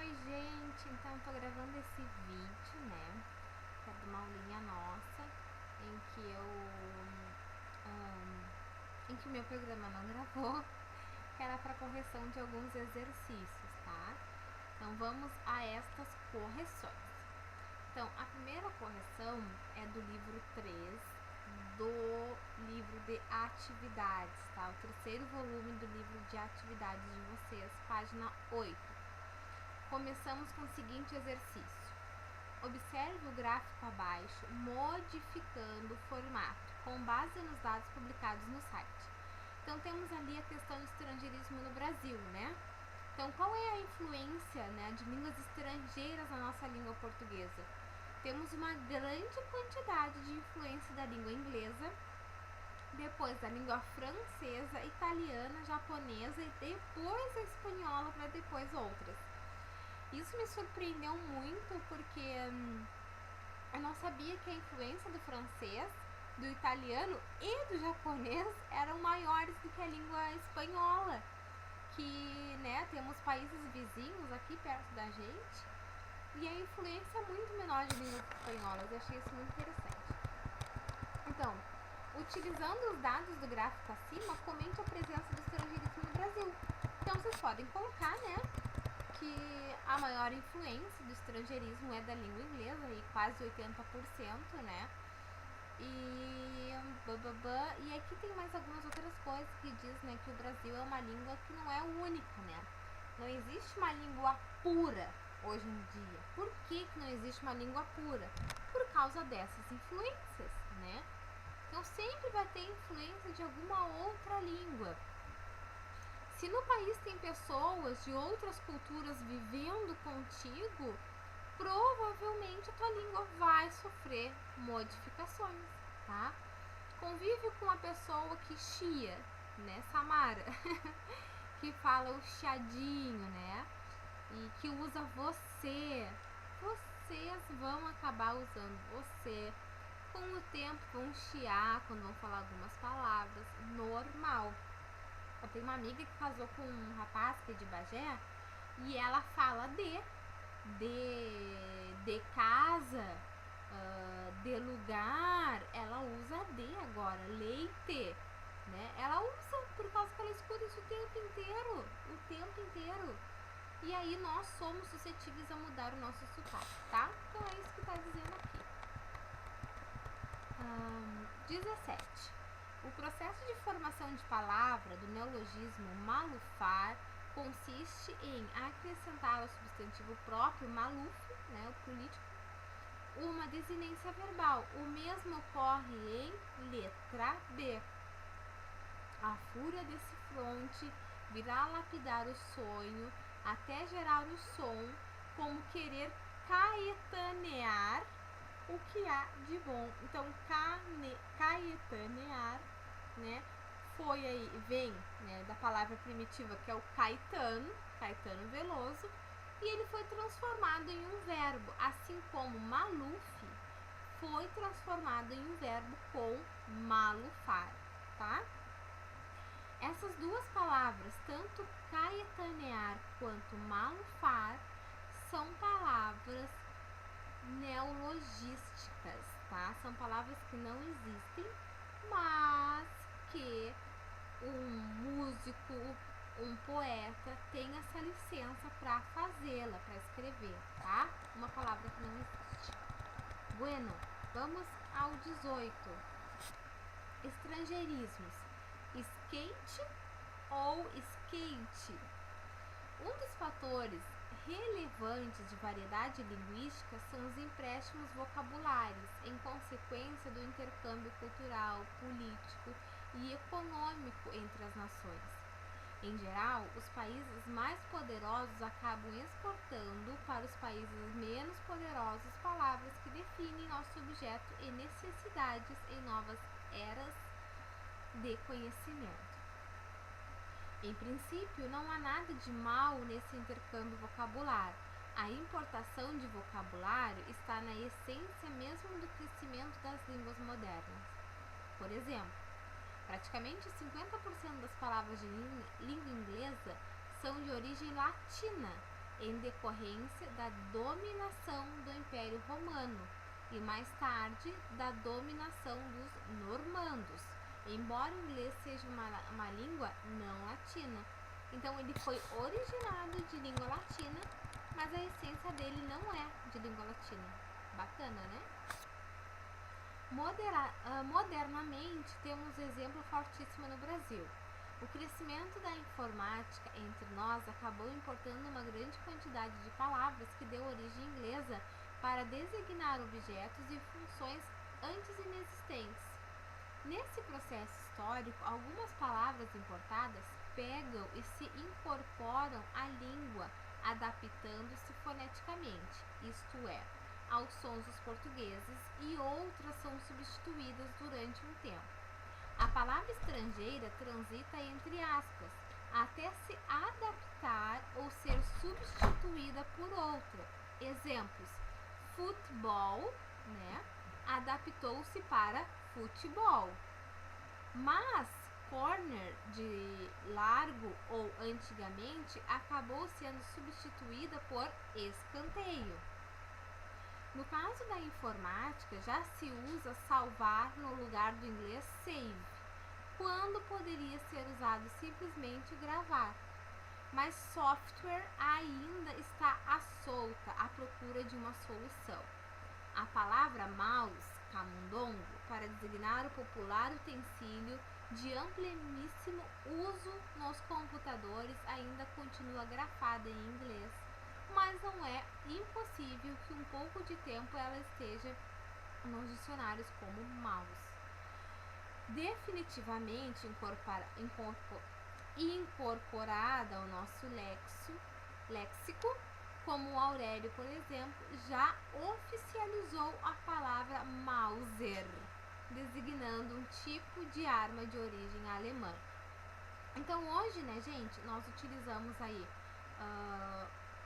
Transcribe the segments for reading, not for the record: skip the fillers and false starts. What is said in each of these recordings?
Oi gente, então eu tô gravando esse vídeo, né, que é de uma aulinha nossa, em que o meu programa não gravou, que era para correção de alguns exercícios, tá? Então vamos a estas correções. Então a primeira correção é do livro 3, do livro de atividades, tá? O terceiro volume do livro de atividades de vocês, página 8. Começamos com o seguinte exercício. Observe o gráfico abaixo, modificando o formato, com base nos dados publicados no site. Então, temos ali a questão do estrangeirismo no Brasil, né? Então, qual é a influência, né, de línguas estrangeiras na nossa língua portuguesa? Temos uma grande quantidade de influência da língua inglesa, depois da língua francesa, italiana, japonesa e depois a espanhola, para depois outras. Isso me surpreendeu muito porque eu não sabia que a influência do francês, do italiano e do japonês eram maiores do que a língua espanhola, que, né, temos países vizinhos aqui perto da gente e a influência é muito menor de línguas espanholas. Eu achei isso muito interessante. Então, utilizando os dados do gráfico acima, comente a presença do estrangeirismo no Brasil. Então, vocês podem colocar, né, que a maior influência do estrangeirismo é da língua inglesa, e quase 80%, né? E aqui tem mais algumas outras coisas que diz, né, que o Brasil é uma língua que não é única, né? Não existe uma língua pura hoje em dia. Por que não existe uma língua pura? Por causa dessas influências, né? Então sempre vai ter influência de alguma outra língua. Se no país tem pessoas de outras culturas vivendo contigo, provavelmente a tua língua vai sofrer modificações, tá? Convive com uma pessoa que chia, né, Samara, que fala o chiadinho, né, e que usa você. Vocês vão acabar usando você. Com o tempo vão chiar quando vão falar algumas palavras, normal. Eu tenho uma amiga que casou com um rapaz que é de Bagé e ela fala de casa, de lugar, ela usa de agora, leite, né? Ela usa por causa que ela escuta isso o tempo inteiro. E aí nós somos suscetíveis a mudar o nosso sotaque, tá? Então é isso que tá dizendo aqui. 17. O processo de formação de palavra do neologismo malufar consiste em acrescentar ao substantivo próprio maluf, né, o político, uma desinência verbal. O mesmo ocorre em letra B. A fúria desse fronte virá lapidar o sonho até gerar o som, como querer caetanear o que há de bom. Então, caetanear, né, foi aí, vem, né, da palavra primitiva que é o Caetano Veloso, e ele foi transformado em um verbo, assim como maluf foi transformado em um verbo com malufar, tá? Essas duas palavras, tanto caetanear quanto malufar, são palavras neologísticas, tá? São palavras que não existem, mas que um músico, um poeta tem essa licença para fazê-la, para escrever, tá? Uma palavra que não existe. Bueno, vamos ao 18. Estrangeirismos. Skate ou skate? Um dos fatores relevantes de variedade linguística são os empréstimos vocabulários, em consequência do intercâmbio cultural, político e econômico entre as nações. Em geral, os países mais poderosos acabam exportando para os países menos poderosos palavras que definem nosso objeto e necessidades em novas eras de conhecimento. Em princípio, não há nada de mal nesse intercâmbio vocabular. A importação de vocabulário está na essência mesmo do crescimento das línguas modernas. Por exemplo, praticamente 50% das palavras de língua inglesa são de origem latina, em decorrência da dominação do Império Romano e mais tarde da dominação dos normandos, embora o inglês seja uma língua não latina. Então ele foi originado de língua latina, mas a essência dele não é de língua latina. Bacana, né? Modernamente temos exemplo fortíssimo no Brasil. O crescimento da informática entre nós acabou importando uma grande quantidade de palavras que deu origem inglesa para designar objetos e funções antes inexistentes. Nesse processo histórico, algumas palavras importadas pegam e se incorporam à língua, adaptando-se foneticamente, isto é, aos sons dos portugueses, e outras são substituídas durante um tempo. A palavra estrangeira transita entre aspas, até se adaptar ou ser substituída por outra. Exemplos: futebol, né, adaptou-se para futebol. Mas corner, de largo ou antigamente, acabou sendo substituída por escanteio. No caso da informática, já se usa salvar no lugar do inglês save, quando poderia ser usado simplesmente gravar. Mas software ainda está à solta, à procura de uma solução. A palavra mouse, camundongo, para designar o popular utensílio de amplíssimo uso nos computadores, ainda continua grafada em inglês, mas não é impossível que um pouco de tempo ela esteja nos dicionários como mouse. Definitivamente incorporada ao nosso léxico, como Aurélio, por exemplo, já oficializou a palavra Mauser, designando um tipo de arma de origem alemã. Então hoje, né, gente, nós utilizamos aí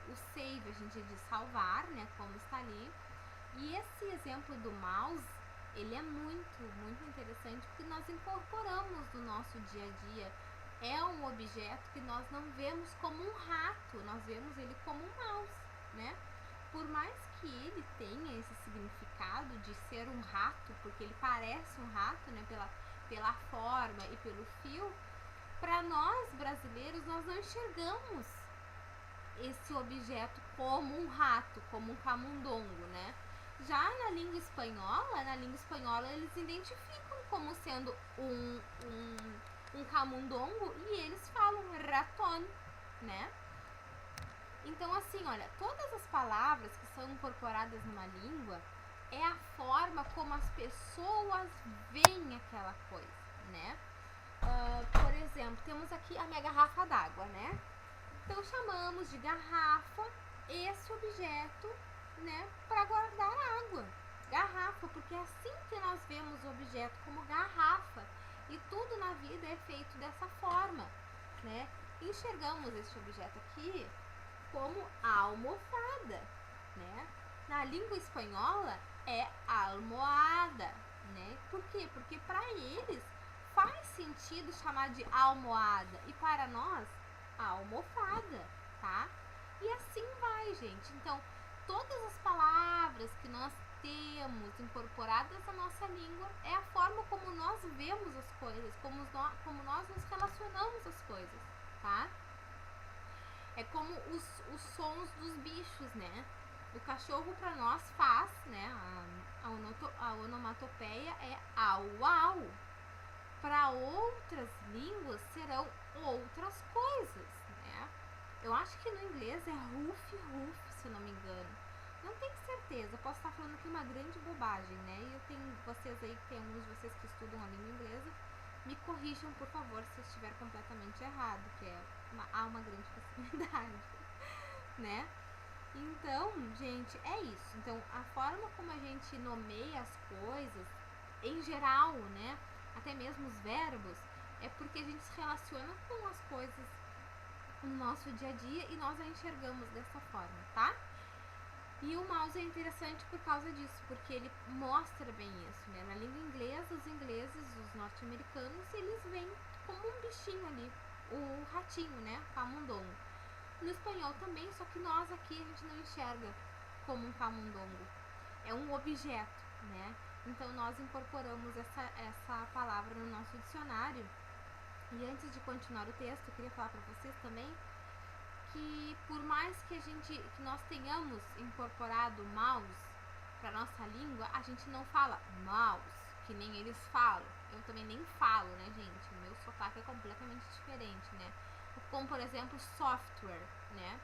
o save, a gente diz salvar, né, como está ali. E esse exemplo do mouse, ele é muito interessante, porque nós incorporamos no nosso dia a dia. É um objeto que nós não vemos como um rato, nós vemos ele como um mouse, né? Por mais que ele tenha esse significado de ser um rato, porque ele parece um rato, né, pela forma e pelo fio, para nós brasileiros, nós não enxergamos esse objeto como um rato, como um camundongo, né? Já na língua espanhola eles identificam como sendo um camundongo e eles falam ratón, né? Então, assim, olha, todas as palavras que são incorporadas numa língua é a forma como as pessoas veem aquela coisa, né? Por exemplo, temos aqui a minha garrafa d'água, né? Então, chamamos de garrafa esse objeto, né, para guardar água. Garrafa, porque é assim que nós vemos o objeto, como garrafa. E tudo na vida é feito dessa forma, né? Enxergamos esse objeto aqui como almofada, né? Na língua espanhola é almohada, né? Por quê? Porque para eles faz sentido chamar de almohada e para nós almofada, tá? E assim vai, gente. Então, todas as palavras que nós temos incorporadas à nossa língua é a forma como nós vemos as coisas, como nós nos relacionamos às coisas, tá? É como os sons dos bichos, né? O cachorro para nós faz, né? A onomatopeia é au au. Para outras línguas serão outras coisas, né? Eu acho que no inglês é roof, se eu não me engano. Não tenho certeza, posso estar falando aqui uma grande bobagem, né? E eu tenho vocês aí, tem alguns de vocês que estudam a língua inglesa, me corrijam, por favor, se eu estiver completamente errado, que há uma grande possibilidade, né? Então, gente, é isso. Então, a forma como a gente nomeia as coisas, em geral, né? Até mesmo os verbos, é porque a gente se relaciona com as coisas no nosso dia a dia e nós a enxergamos dessa forma, tá? E o mouse é interessante por causa disso, porque ele mostra bem isso, né? Na língua inglesa, os ingleses, os norte-americanos, eles veem como um bichinho ali, o ratinho, né? Camundongo. No espanhol também, só que nós aqui a gente não enxerga como um camundongo. É um objeto, né? Então nós incorporamos essa palavra no nosso dicionário. E antes de continuar o texto, eu queria falar para vocês também que por mais que nós tenhamos incorporado mouse para nossa língua, a gente não fala mouse, que nem eles falam. Eu também nem falo, né, gente? O meu sotaque é completamente diferente, né? Como, por exemplo, software, né?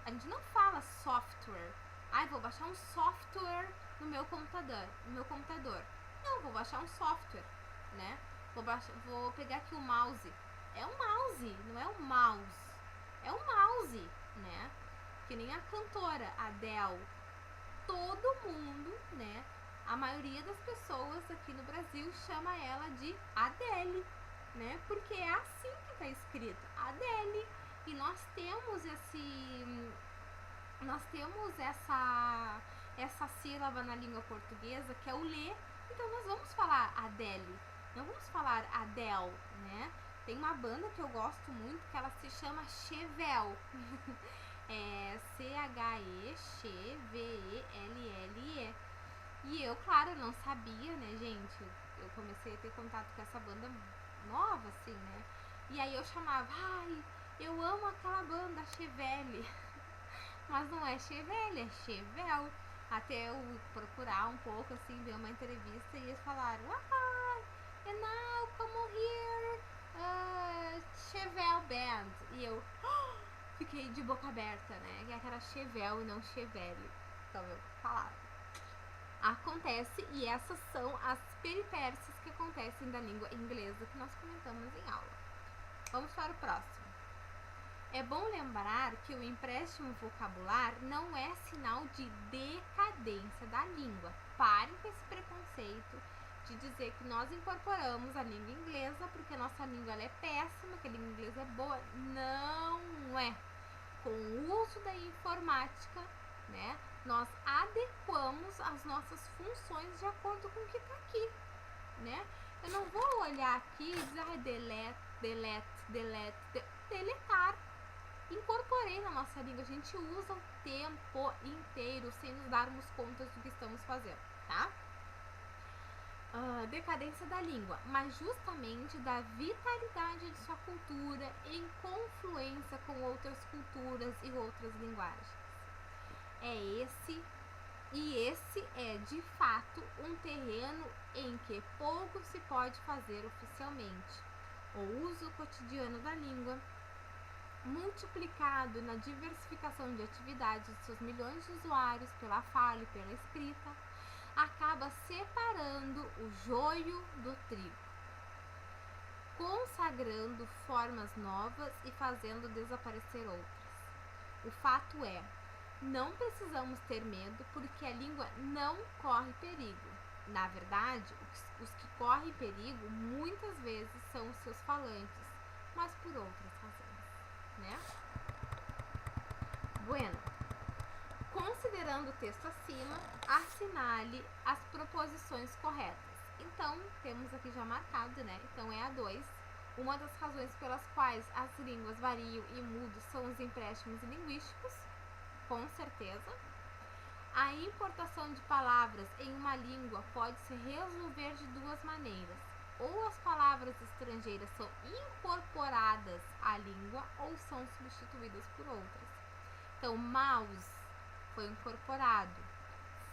A gente não fala software. Ai, vou baixar um software no meu computador. Não, vou baixar um software, né? Vou pegar aqui o mouse. É um mouse, não é um mouse. É um mouse, né? Que nem a cantora Adele. Todo mundo, né? A maioria das pessoas aqui no Brasil chama ela de Adele, né? Porque é assim que tá escrito, Adele. E nós temos essa sílaba na língua portuguesa que é o lê. Então nós vamos falar Adele, não vamos falar Adele, né? Tem uma banda que eu gosto muito que ela se chama Chevelle. É Chevelle. E eu, claro, não sabia, né, gente? Eu comecei a ter contato com essa banda nova, assim, né? E aí eu chamava, ai, eu amo aquela banda Chevelle. Mas não é Chevelle, é Chevelle. Até eu procurar um pouco, assim, ver uma entrevista e eles falaram, and now come here, Chevelle Band. E eu fiquei de boca aberta, né? Que era Chevelle e não Chevelle. Então eu falava. Acontece, e essas são as peripécias que acontecem da língua inglesa que nós comentamos em aula. Vamos para o próximo. É bom lembrar que o empréstimo vocabular não é sinal de decadência da língua. Parem com esse preconceito de dizer que nós incorporamos a língua inglesa porque a nossa língua ela é péssima, que a língua inglesa é boa. Não é. Com o uso da informática, né, nós adequamos as nossas funções de acordo com o que está aqui, né? Eu não vou olhar aqui e dizer deletar. Incorporei na nossa língua, a gente usa o tempo inteiro sem nos darmos conta do que estamos fazendo, tá? Decadência da língua, mas justamente da vitalidade de sua cultura em confluência com outras culturas e outras linguagens. Esse é de fato um terreno em que pouco se pode fazer oficialmente. O uso cotidiano da língua, multiplicado na diversificação de atividades de seus milhões de usuários pela fala e pela escrita, acaba separando o joio do trigo, consagrando formas novas e fazendo desaparecer outras. O fato é, não precisamos ter medo porque a língua não corre perigo. Na verdade, os que correm perigo muitas vezes são os seus falantes, mas por outras razões, né? Bueno, considerando o texto acima, assinale as proposições corretas. Então, temos aqui já marcado, né? Então, é a 2. Uma das razões pelas quais as línguas variam e mudam são os empréstimos linguísticos, com certeza. A importação de palavras em uma língua pode se resolver de duas maneiras. Ou as palavras estrangeiras são incorporadas à língua ou são substituídas por outras. Então, mouse foi incorporado,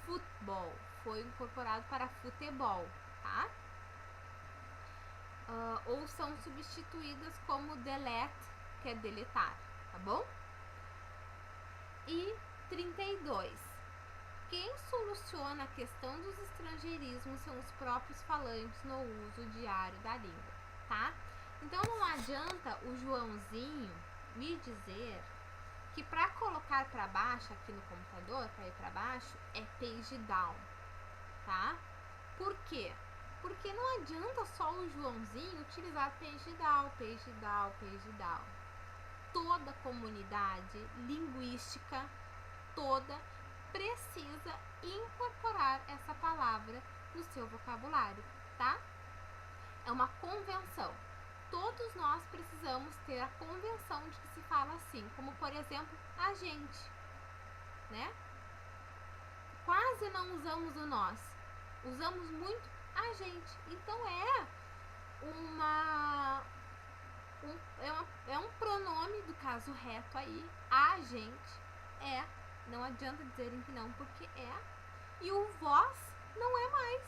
futebol foi incorporado para futebol, tá? Ou são substituídas como delete, que é deletar, tá bom? E 32. Quem soluciona a questão dos estrangeirismos são os próprios falantes no uso diário da língua, tá? Então não adianta o Joãozinho me dizer que para colocar para baixo aqui no computador, para ir para baixo, é page down, tá? Por quê? Porque não adianta só o Joãozinho utilizar page down. Toda comunidade linguística, toda, precisa incorporar essa palavra no seu vocabulário, tá? É uma convenção. todos nós precisamos ter a convenção de que se fala assim, como por exemplo, a gente, né? Quase não usamos o nós, usamos muito a gente. Então é um pronome do caso reto aí, a gente é, não adianta dizerem que não, porque é, e o vós não é mais.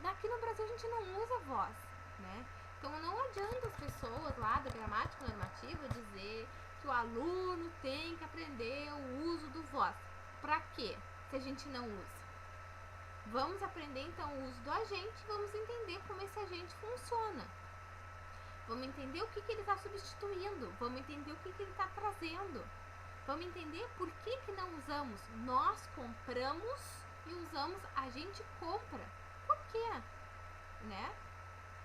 Daqui no Brasil a gente não usa vós, né? Então não adianta as pessoas lá da gramática normativa dizer que o aluno tem que aprender o uso do vós. Pra quê? Se a gente não usa. Vamos aprender então o uso do agente, vamos entender como esse agente funciona. Vamos entender o que ele está substituindo, vamos entender o que ele está trazendo. Vamos entender por que não usamos nós compramos e usamos a gente compra. Por quê? Né?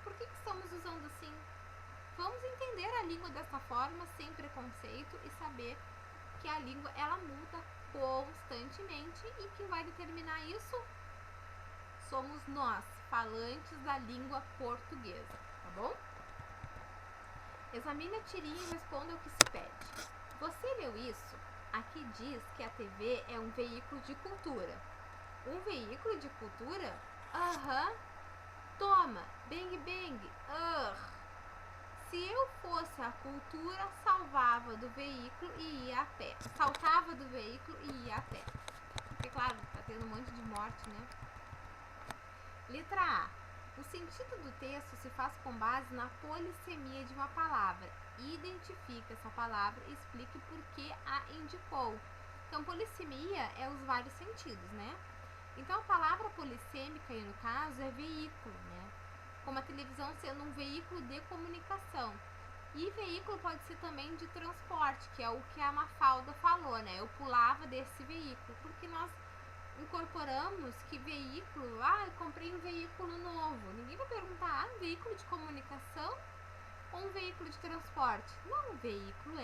Por que estamos usando assim? Vamos entender a língua dessa forma, sem preconceito, e saber que a língua ela muda constantemente e quem vai determinar isso somos nós, falantes da língua portuguesa, tá bom? Examine a tirinha e responda o que se pede. Você leu isso? Aqui diz que a TV é um veículo de cultura. Um veículo de cultura? Aham. Toma, bang bang. Se eu fosse a cultura, salvava do veículo e ia a pé. Saltava do veículo e ia a pé. Porque, claro, tá tendo um monte de morte, né? Letra A. O sentido do texto se faz com base na polissemia de uma palavra. Identifique essa palavra e explique por que a indicou. Então, polissemia é os vários sentidos, né? Então, a palavra polissêmica, aí no caso, é veículo, né? Como a televisão sendo um veículo de comunicação. E veículo pode ser também de transporte, que é o que a Mafalda falou, né? Eu pulava desse veículo, porque nós incorporamos que veículo, eu comprei um veículo novo. Ninguém vai perguntar, um veículo de comunicação ou um veículo de transporte? Não, um veículo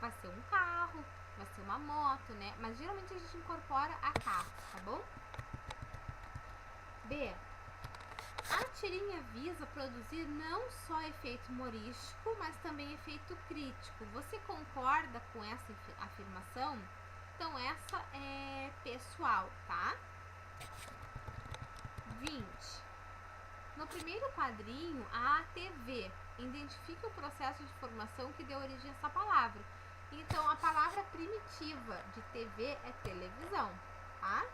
vai ser um carro, vai ser uma moto, né? Mas geralmente a gente incorpora a carro, tá bom? B. A tirinha visa produzir não só efeito humorístico, mas também efeito crítico. Você concorda com essa afirmação? Então, essa é pessoal, tá? 20. No primeiro quadrinho, a TV. Identifica o processo de formação que deu origem a essa palavra. Então, a palavra primitiva de TV é televisão, tá?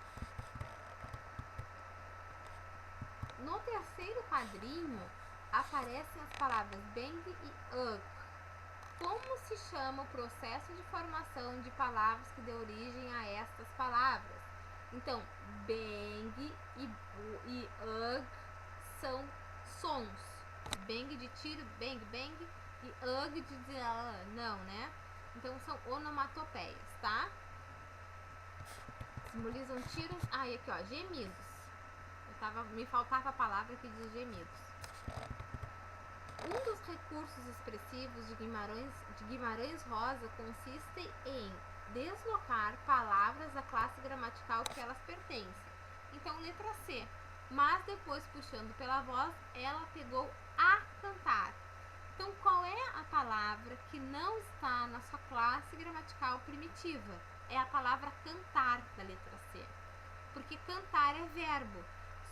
No terceiro quadrinho, aparecem as palavras bang e ugh. Como se chama o processo de formação de palavras que deu origem a estas palavras? Então, bang e ugh são sons. Bang de tiro, bang, bang, e ugh de dizer não, né? Então, são onomatopeias, tá? Simbolizam tiros. E aqui, ó, gemidos. Me faltava a palavra que diz gemidos. Um dos recursos expressivos de Guimarães Rosa consiste em deslocar palavras da classe gramatical que elas pertencem. Então, letra C. Mas depois, puxando pela voz, ela pegou a cantar. Então, qual é a palavra que não está na sua classe gramatical primitiva? É a palavra cantar, da letra C. Porque cantar é verbo.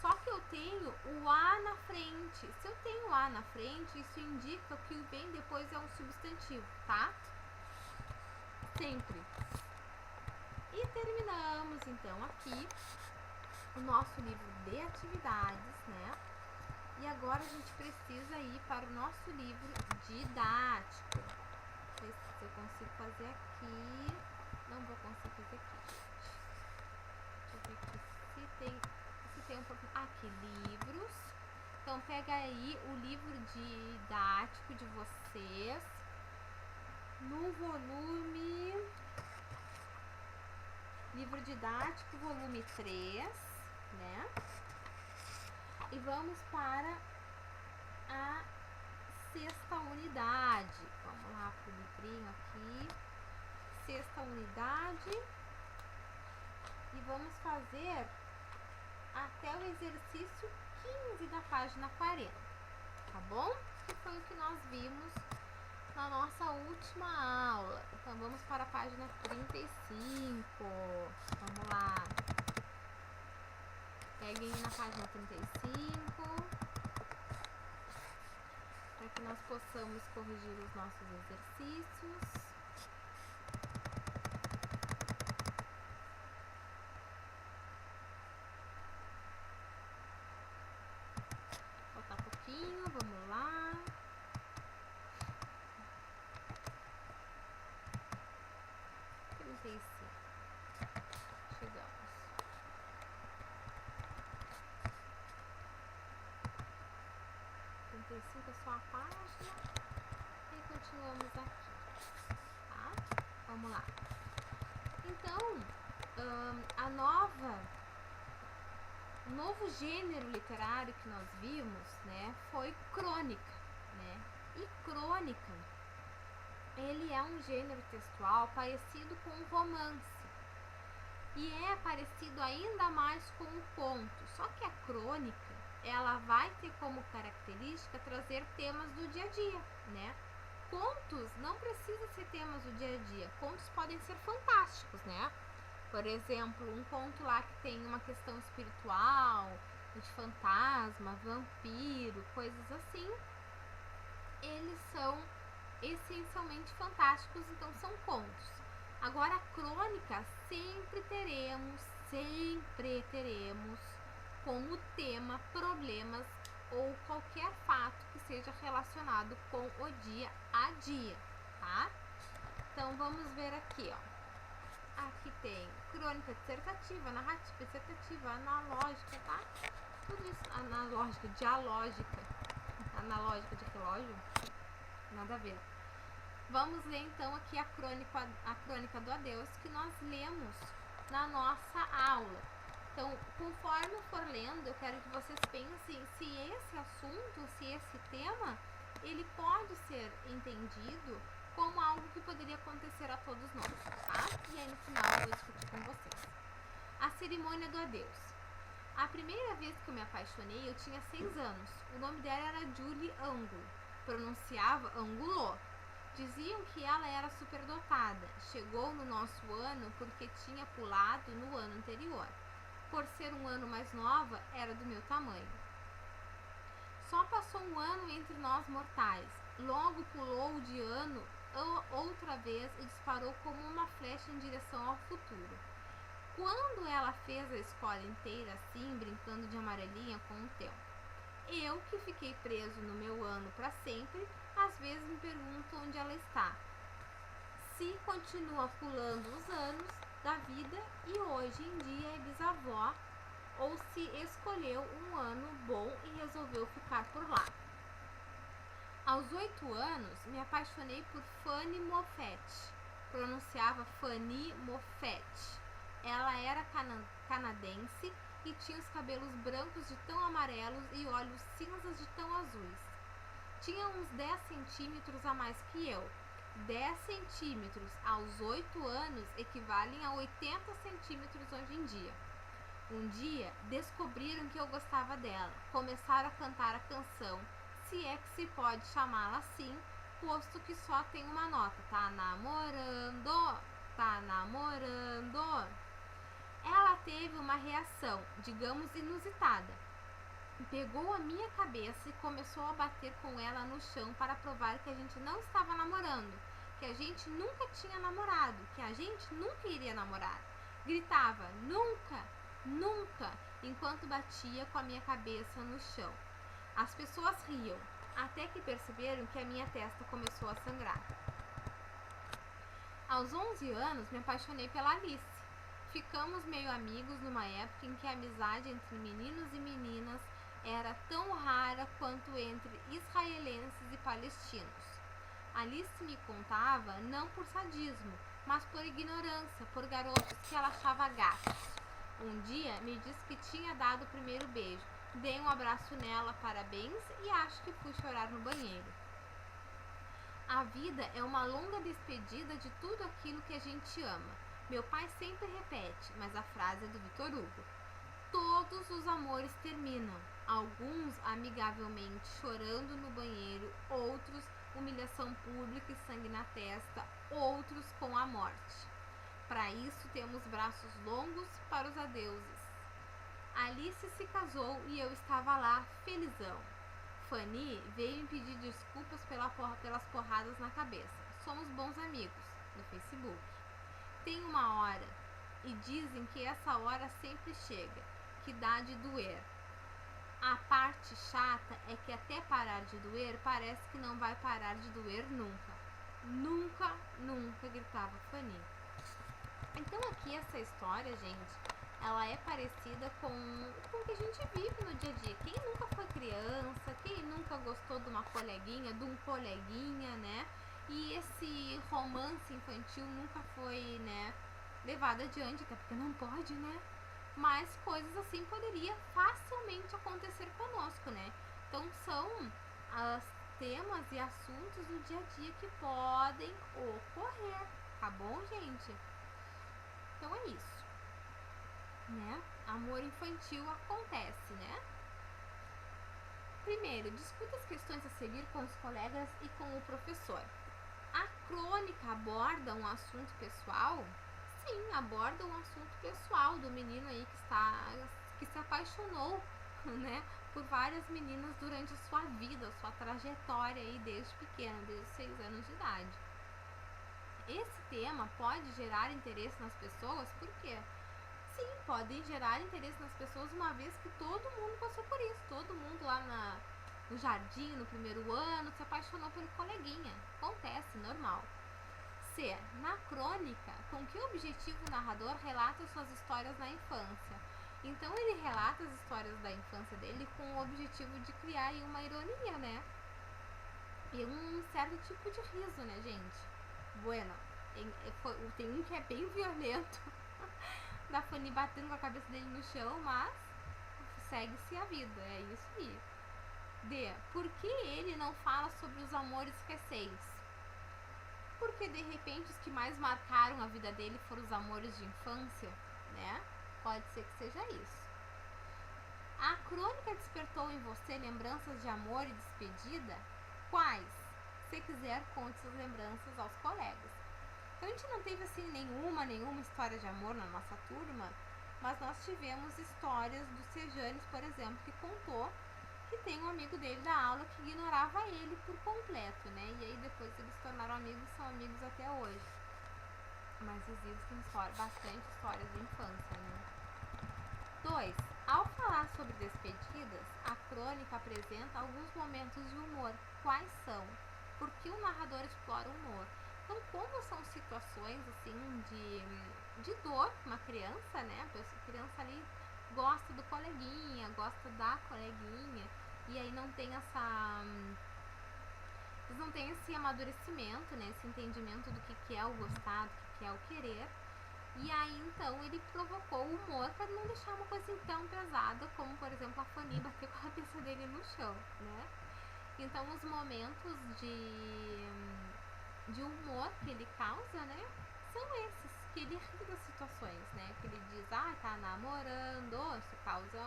Só que eu tenho o A na frente. Se eu tenho o A na frente, isso indica que o bem depois é um substantivo, tá? Sempre. E terminamos, então, aqui o nosso livro de atividades, né? E agora a gente precisa ir para o nosso livro didático. Não sei se eu consigo fazer aqui. Não vou conseguir fazer aqui, gente. Deixa eu ver aqui se tem um pouquinho. Aqui, livros. Então, pega aí o livro didático de vocês. No volume... Livro didático, volume 3, né? E vamos para a 6ª unidade. Vamos lá pro livrinho aqui. 6ª unidade. E vamos fazer até o exercício 15 da página 40, tá bom? que foi o que nós vimos na nossa última aula. Então vamos para a página 35. Vamos lá. Peguem na página 35 para que nós possamos corrigir os nossos exercícios. Falta pouquinho, vamos lá. Chegamos. É só a página e continuamos aqui, tá? Vamos lá. Então, o novo gênero literário que nós vimos, né, foi crônica, né? E crônica, ele é um gênero textual parecido com o romance. E é parecido ainda mais com o conto, só que a crônica, ela vai ter como característica trazer temas do dia a dia, né? Contos não precisam ser temas do dia a dia, contos podem ser fantásticos, né? Por exemplo, um conto lá que tem uma questão espiritual, de fantasma, vampiro, coisas assim, eles são essencialmente fantásticos, então são contos. Agora, a crônica sempre teremos como tema problemas ou qualquer fato que seja relacionado com o dia a dia, tá? Então, vamos ver aqui, ó. Aqui tem crônica dissertativa, narrativa dissertativa, analógica, tá? Tudo isso, analógica, dialógica, analógica de relógio, nada a ver. Vamos ler então aqui a crônica do Adeus que nós lemos na nossa aula. Então, conforme eu for lendo, eu quero que vocês pensem se esse assunto, se esse tema, ele pode ser entendido como algo que poderia acontecer a todos nós, tá? E aí no final eu vou discutir com vocês. A cerimônia do adeus. A primeira vez que eu me apaixonei, eu tinha 6 anos. O nome dela era Julie Angulo, pronunciava Angulo. Diziam que ela era superdotada. Chegou no nosso ano porque tinha pulado no ano anterior. Por ser um ano mais nova, era do meu tamanho. Só passou um ano entre nós mortais. Logo pulou de ano outra vez e disparou como uma flecha em direção ao futuro. Quando ela fez a escola inteira assim, brincando de amarelinha com o tempo. Eu, que fiquei preso no meu ano para sempre, às vezes me pergunto onde ela está. Se continua pulando os anos da vida e hoje em dia é bisavó, ou se escolheu um ano bom e resolveu ficar por lá. Aos 8 anos, me apaixonei por Fanny Moffat, pronunciava Fanny Moffat. Ela era canadense e tinha os cabelos brancos de tão amarelos e olhos cinzas de tão azuis. Tinha uns 10 centímetros a mais que eu. 10 centímetros aos 8 anos equivalem a 80 centímetros hoje em dia. Um dia, descobriram que eu gostava dela. Começaram a cantar a canção, se é que se pode chamá-la assim, posto que só tem uma nota. Tá namorando, tá namorando. Ela teve uma reação, digamos, inusitada. Pegou a minha cabeça e começou a bater com ela no chão para provar que a gente não estava namorando, que a gente nunca tinha namorado, que a gente nunca iria namorar. Gritava, nunca, nunca, enquanto batia com a minha cabeça no chão. As pessoas riam, até que perceberam que a minha testa começou a sangrar. Aos 11 anos, me apaixonei pela Alice. Ficamos meio amigos numa época em que a amizade entre meninos e meninas era tão rara quanto entre israelenses e palestinos. Alice me contava não por sadismo, mas por ignorância, por garotos que ela achava gatos. Um dia me disse que tinha dado o primeiro beijo. Dei um abraço nela, parabéns, e acho que fui chorar no banheiro. A vida é uma longa despedida de tudo aquilo que a gente ama. Meu pai sempre repete, mas a frase é do Victor Hugo. Todos os amores terminam. alguns amigavelmente chorando no banheiro, outros humilhação pública e sangue na testa, outros com a morte. Para isso temos braços longos para os adeuses. Alice se casou e eu estava lá, felizão. Fanny veio me pedir desculpas pelas porradas na cabeça. Somos bons amigos no Facebook. Tem uma hora e dizem que essa hora sempre chega, que dá de doer. A parte chata é que até parar de doer, parece que não vai parar de doer nunca. Nunca, nunca, gritava Fanny. Então aqui essa história, gente, ela é parecida com o que a gente vive no dia a dia. Quem nunca foi criança, quem nunca gostou de uma coleguinha, de um coleguinha, né? E esse romance infantil nunca foi, né, levado adiante, até porque não pode, né? Mas coisas assim poderia facilmente acontecer conosco, né? Então são temas e assuntos do dia a dia que podem ocorrer, tá bom, gente? Então é isso, né? Amor infantil acontece, né? Primeiro, discuta as questões a seguir com os colegas e com o professor. A crônica aborda um assunto pessoal? Sim, aborda um assunto pessoal do menino aí que se apaixonou, né, por várias meninas durante a sua vida, a sua trajetória aí desde pequeno, desde 6 anos de idade. Esse tema pode gerar interesse nas pessoas, por quê? Sim, pode gerar interesse nas pessoas uma vez que todo mundo passou por isso, todo mundo lá no jardim, no primeiro ano, se apaixonou por coleguinha. Acontece, normal. C. Na crônica, com que objetivo o narrador relata suas histórias na infância? Então ele relata as histórias da infância dele com o objetivo de criar aí uma ironia, né? E um certo tipo de riso, né, gente? Bueno, tem um que é bem violento, da Fanny batendo com a cabeça dele no chão, mas segue-se a vida, é isso aí. D. Por que ele não fala sobre os amores recentes? Porque de repente os que mais marcaram a vida dele foram os amores de infância, né? Pode ser que seja isso. A crônica despertou em você lembranças de amor e despedida? Quais? Se quiser, conte suas lembranças aos colegas. Então a gente não teve assim nenhuma história de amor na nossa turma, mas nós tivemos histórias do Sejanes, por exemplo, que contou que tem um amigo dele da aula que ignorava ele por completo, né? E aí depois eles se tornaram amigos e são amigos até hoje. Mas existem bastante histórias de infância, né? 2. Ao falar sobre despedidas, a crônica apresenta alguns momentos de humor. Quais são? Por que o narrador explora o humor? Então, como são situações assim de dor, uma criança, né? A criança ali gosta do coleguinha, gosta da coleguinha, e aí não tem eles não têm esse amadurecimento, né? Esse entendimento do que é o gostar, do que é o querer. E aí, então, ele provocou o humor para não deixar uma coisa assim tão pesada como, por exemplo, a Fanny bater com a cabeça dele no chão, né? Então, os momentos de humor que ele causa, né? São esses, que ele ri das situações, né? Que ele diz, tá namorando, isso causa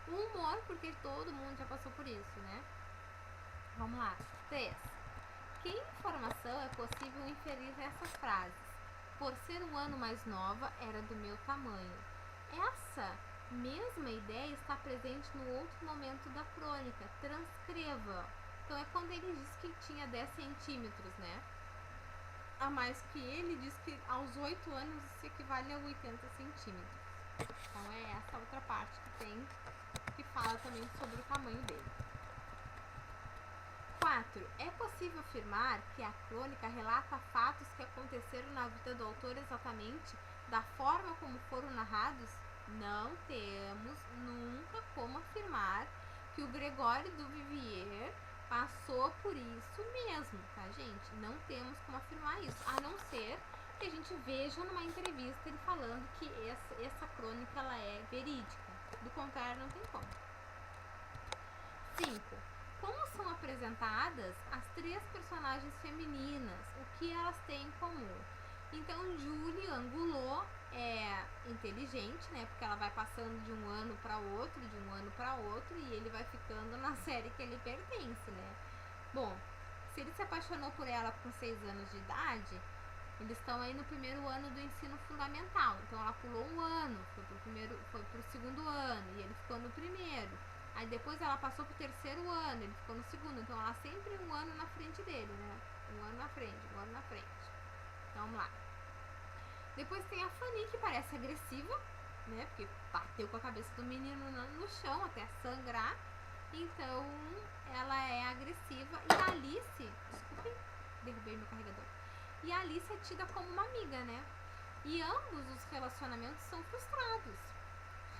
um humor, porque todo mundo já passou por isso, né? Vamos lá. 3. Que informação é possível inferir nessas frases? Por ser um ano mais nova, era do meu tamanho. Essa mesma ideia está presente no outro momento da crônica. Transcreva. Então é quando ele diz que tinha 10 centímetros, né? A mais que ele diz que aos 8 anos isso equivale a 80 centímetros. Então é essa outra parte que fala também sobre o tamanho dele. 4. É possível afirmar que a crônica relata fatos que aconteceram na vida do autor exatamente da forma como foram narrados? Não temos nunca como afirmar que o Gregório do Vivier passou por isso mesmo, tá, gente? Não temos como afirmar isso, a não ser que a gente veja numa entrevista ele falando que essa crônica ela é verídica. Do contrário, não tem como. 5. Como são apresentadas as 3 personagens femininas? O que elas têm em comum? Então, Julie Angulo é inteligente, né? Porque ela vai passando de um ano para outro, e ele vai ficando na série que ele pertence, né? Bom, se ele se apaixonou por ela com 6 anos de idade, eles estão aí no primeiro ano do ensino fundamental. Então ela pulou um ano, foi pro segundo ano, e ele ficou no primeiro. Aí depois ela passou pro terceiro ano, ele ficou no segundo. Então ela sempre um ano na frente dele, né? Um ano na frente. Então vamos lá. Depois tem a Fanny, que parece agressiva, né? Porque bateu com a cabeça do menino no chão até sangrar. Então ela é agressiva. E a Alice, desculpem, derrubei meu carregador. E a Alice é tida como uma amiga, né? E ambos os relacionamentos são frustrados.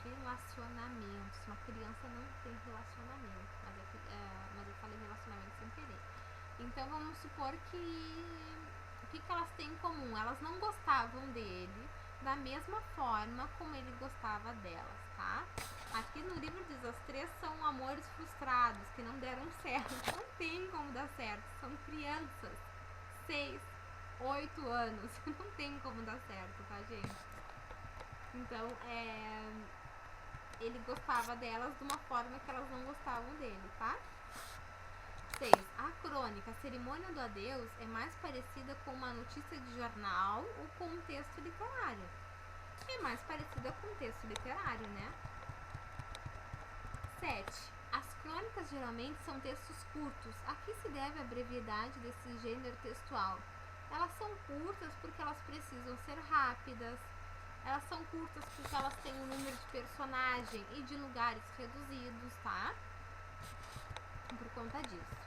Relacionamentos. Uma criança não tem relacionamento. Mas eu falei relacionamento sem querer. Então vamos supor que... O que elas têm em comum? Elas não gostavam dele da mesma forma como ele gostava delas, tá? Aqui no livro diz, as 3 são amores frustrados, que não deram certo. Não tem como dar certo. São crianças. 6, 8 anos. Não tem como dar certo, tá, gente? Então, ele gostava delas de uma forma que elas não gostavam dele, tá? 6. A crônica, a cerimônia do adeus, é mais parecida com uma notícia de jornal ou com um texto literário. É mais parecida com um texto literário, né? 7. As crônicas geralmente são textos curtos. A que se deve a brevidade desse gênero textual? Elas são curtas porque elas precisam ser rápidas. Elas são curtas porque elas têm um número de personagem e de lugares reduzidos, tá? Por conta disso.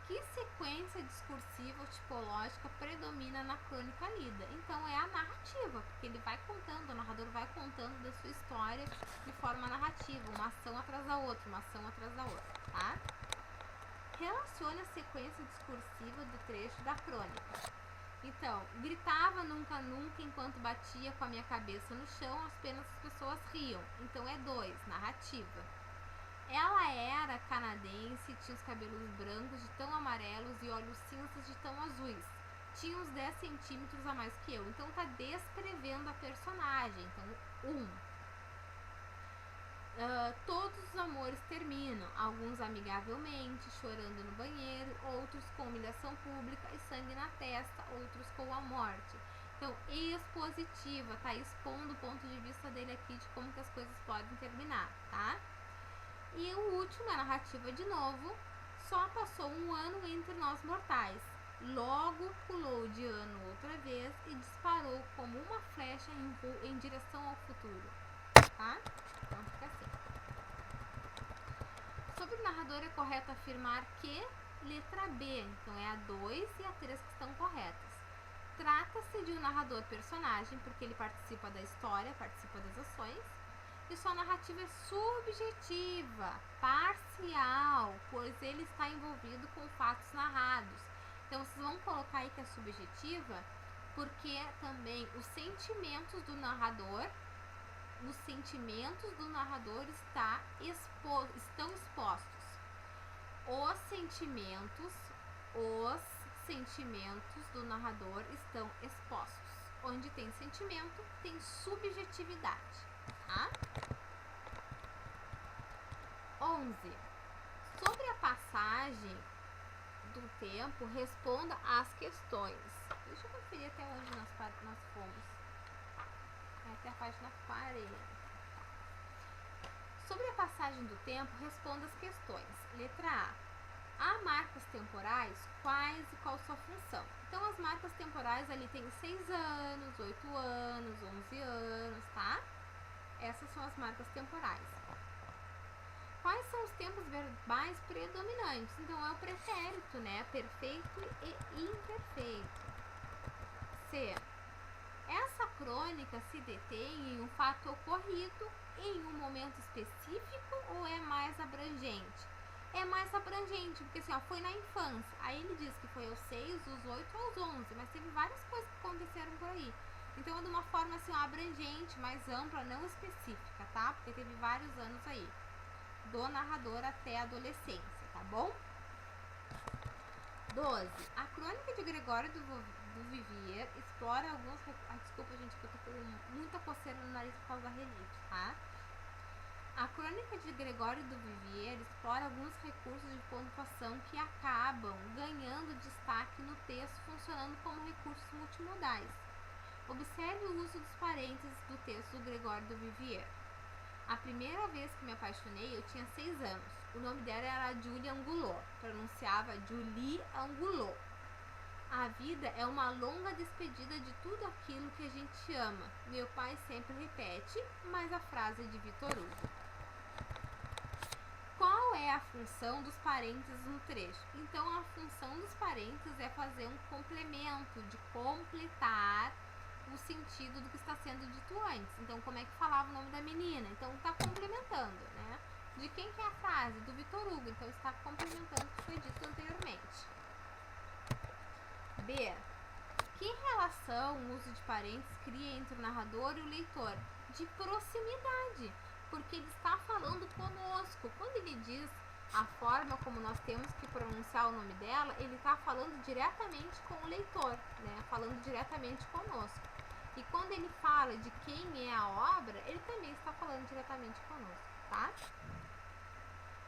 Que sequência discursiva ou tipológica predomina na crônica lida? Então é a narrativa, porque ele vai contando, o narrador vai contando da sua história de forma narrativa, uma ação atrás da outra, tá? Relacione a sequência discursiva do trecho da crônica. Então, gritava nunca, nunca enquanto batia com a minha cabeça no chão, apenas as pessoas riam. Então é 2, narrativa. Ela era canadense, tinha os cabelos brancos de tão amarelos e olhos cinzas de tão azuis. Tinha uns 10 centímetros a mais que eu. Então tá descrevendo a personagem. Então, 1. Todos os amores terminam, alguns amigavelmente, chorando no banheiro, outros com humilhação pública e sangue na testa, outros com a morte. Então, expositiva, tá expondo o ponto de vista dele aqui de como que as coisas podem terminar, tá? E o último, a narrativa de novo, só passou um ano entre nós mortais. Logo pulou de ano outra vez e disparou como uma flecha em direção ao futuro. Tá? Então fica assim. Sobre o narrador é correto afirmar que letra B, então é a 2 e a 3 que estão corretas. Trata-se de um narrador personagem, porque ele participa da história, participa das ações. E sua narrativa é subjetiva, parcial, pois ele está envolvido com fatos narrados. Então, vocês vão colocar aí que é subjetiva, porque também os sentimentos do narrador estão expostos. Os sentimentos do narrador estão expostos. Onde tem sentimento, tem subjetividade. Tá? 11. Sobre a passagem do tempo, responda às questões. Deixa eu conferir até onde nós fomos. Até a página 40. Sobre a passagem do tempo, responda às questões. Letra A. Há marcas temporais? Quais e qual sua função? Então, as marcas temporais ali tem 6 anos, 8 anos, 11 anos, tá? Essas são as marcas temporais. Quais são os tempos verbais predominantes? Então, é o pretérito, né? Perfeito e imperfeito. C. Essa crônica se detém em um fato ocorrido em um momento específico ou é mais abrangente? É mais abrangente, porque assim, ó, foi na infância. Aí ele diz que foi aos 6, dos 8 aos 11, mas teve várias coisas que aconteceram por aí. Então é de uma forma assim, ó, abrangente, mais ampla, não específica, tá? Porque teve vários anos aí, do narrador até a adolescência, tá bom? 12. A crônica de Gregório do do Vivier explora alguns... desculpa, gente, que eu tô com muita coceira no nariz por causa da rinite, tá? A crônica de Gregório do Vivier explora alguns recursos de pontuação que acabam ganhando destaque no texto, funcionando como recursos multimodais. Observe o uso dos parênteses do texto do Gregório do Vivier. A primeira vez que me apaixonei, eu tinha 6 anos. O nome dela era Julie Angoulot, pronunciava Julie Angoulot. A vida é uma longa despedida de tudo aquilo que a gente ama. Meu pai sempre repete, mas a frase é de Victor Hugo. Qual é a função dos parênteses no trecho? Então, a função dos parênteses é fazer um complemento, de completar o sentido do que está sendo dito antes. Então, como é que falava o nome da menina? Então, está complementando, né? De quem que é a frase? Do Victor Hugo. Então, está complementando o que foi dito anteriormente. B. Que relação o uso de parênteses cria entre o narrador e o leitor? De proximidade, porque ele está falando conosco. Quando ele diz a forma como nós temos que pronunciar o nome dela, ele está falando diretamente com o leitor, né? Falando diretamente conosco. E quando ele fala de quem é a obra, ele também está falando diretamente conosco, tá?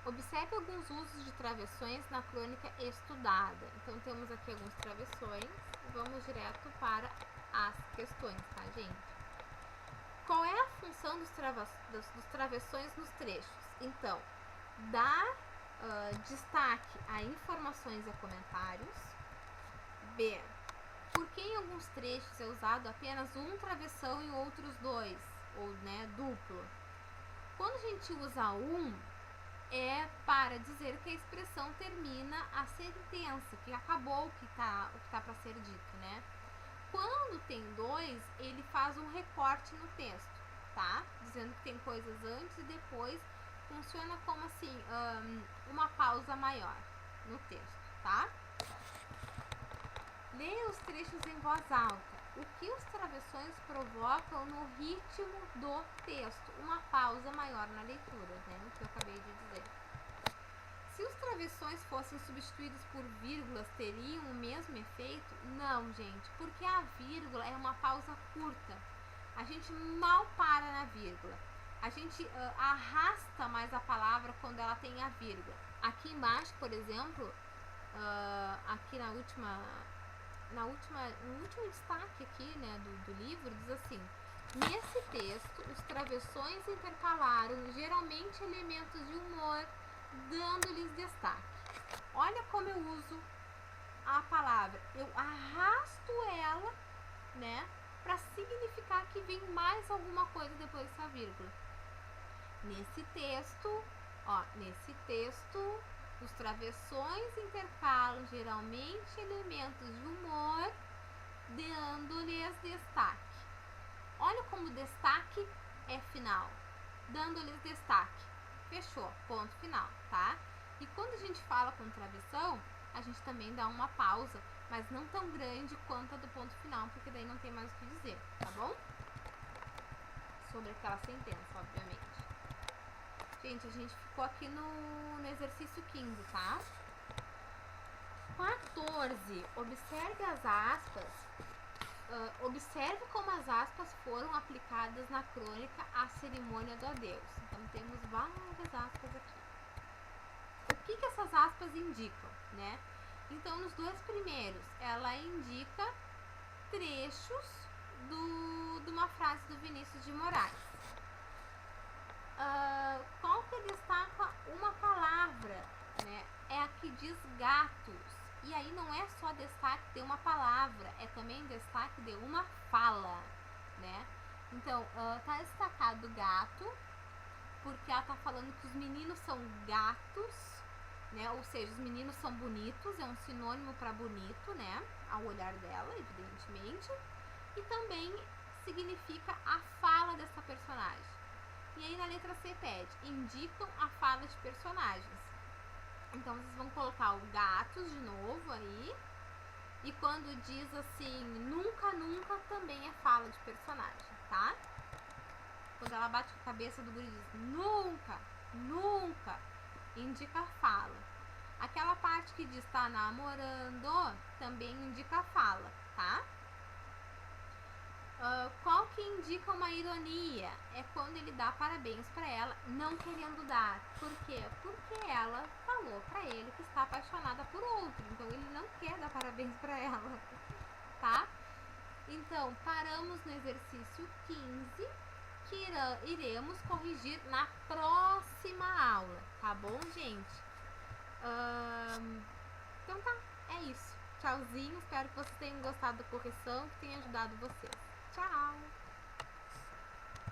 Observe alguns usos de travessões na crônica estudada. Então, temos aqui alguns travessões e vamos direto para as questões, tá, gente? Qual é a função dos travessões nos trechos? Então, dar destaque a informações e comentários. B. Por que em alguns trechos é usado apenas um travessão e outros dois? Ou, né, duplo. Quando a gente usa um, é para dizer que a expressão termina a sentença, que acabou o que tá para ser dito, né? Quando tem dois, ele faz um recorte no texto, tá? Dizendo que tem coisas antes e depois, funciona como assim, uma pausa maior no texto, tá? Leia os trechos em voz alta. O que os travessões provocam no ritmo do texto? Uma pausa maior na leitura, né? O que eu acabei de dizer. Se os travessões fossem substituídos por vírgulas, teriam o mesmo efeito? Não, gente, porque a vírgula é uma pausa curta. A gente mal para na vírgula. A gente arrasta mais a palavra quando ela tem a vírgula. Aqui embaixo, por exemplo, aqui no último destaque aqui, né, do livro, diz assim: nesse texto, os travessões intercalaram geralmente elementos de humor, dando-lhes destaque. Olha como eu uso a palavra. Eu arrasto ela, né, para significar que vem mais alguma coisa depois dessa vírgula. Nesse texto, os travessões intercalam geralmente elementos de humor, dando-lhes destaque. Olha como destaque é final. Dando-lhes destaque. Fechou, ponto final, tá? E quando a gente fala com travessão, a gente também dá uma pausa, mas não tão grande quanto a do ponto final, porque daí não tem mais o que dizer, tá bom? Sobre aquela sentença, obviamente. Gente, a gente ficou aqui no exercício 15, tá? 14. Observe as aspas. Observe como as aspas foram aplicadas na crônica à cerimônia do adeus. Então, temos várias aspas aqui. O que essas aspas indicam, né? Então, nos dois primeiros, ela indica trechos de uma frase do Vinícius de Moraes. Qual que destaca uma palavra, né? É a que diz gatos. E aí não é só destaque de uma palavra, é também destaque de uma fala, né? Então, tá destacado gato, porque ela tá falando que os meninos são gatos, né? Ou seja, os meninos são bonitos, é um sinônimo para bonito, né? Ao olhar dela, evidentemente. E também significa a fala dessa personagem. E aí na letra C pede, indicam a fala de personagens. Então vocês vão colocar o gatos de novo aí. E quando diz assim, nunca, nunca, também é fala de personagem, tá? Quando ela bate com a cabeça do guri e diz, nunca, nunca, indica a fala. Aquela parte que diz tá namorando, também indica a fala. tá? Qual que indica uma ironia? É quando ele dá parabéns pra ela, não querendo dar. Por quê? Porque ela falou pra ele que está apaixonada por outro, então ele não quer dar parabéns pra ela, tá? Então, paramos no exercício 15, que iremos corrigir na próxima aula, tá bom, gente? Então tá, é isso. Tchauzinho, espero que vocês tenham gostado da correção, que tenha ajudado vocês. Tchau!